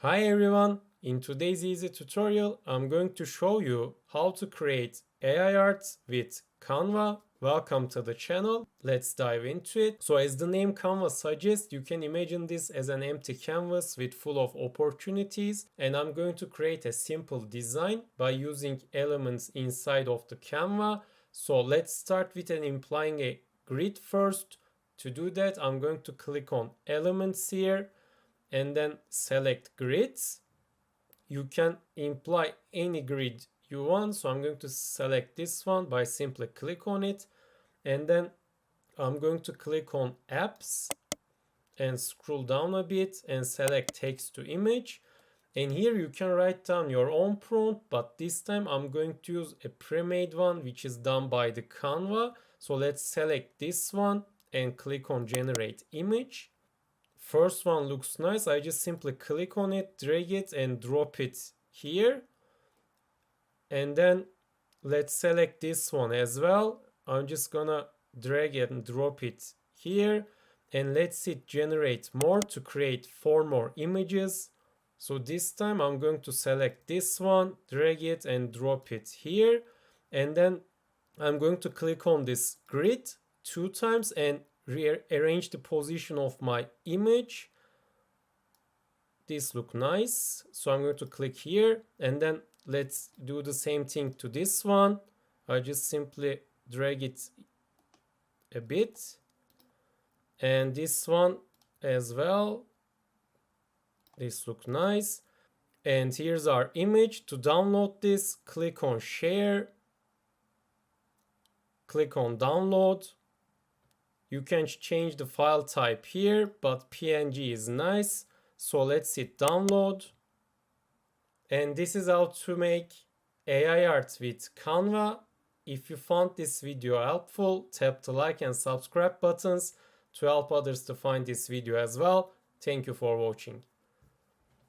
Hi everyone, in today's easy tutorial I'm going to show you how to create AI art with Canva. Welcome to the channel, let's dive into it. So as the name Canva suggests, you can imagine this as an empty canvas with full of opportunities, and I'm going to create a simple design by using elements inside of the Canva. So let's start with implying a grid first. To do that, I'm going to click on elements here and then select grids. You can imply any grid you want, so I'm going to select this one by simply click on it, and then I'm going to click on apps and scroll down a bit and select text to image, and here you can write down your own prompt, but this time I'm going to use a pre-made one which is done by the Canva. So let's select this one and click on generate image. First one looks nice. I just simply click on it, drag it and drop it here. And then let's select this one as well. I'm just gonna drag it and drop it here. And let's hit generate more to create 4 more images. So this time I'm going to select this one, drag it and drop it here. And then I'm going to click on this grid 2 times and rearrange the position of my image. This look nice, so I'm going to click here, and then let's do the same thing to this one. I just simply drag it a bit, and this one as well. This look nice. And here's our image. To download this, click on share, click on download. You can change the file type here, but PNG is nice. So let's hit download. And this is how to make AI art with Canva. If you found this video helpful, tap the like and subscribe buttons to help others to find this video as well. Thank you for watching.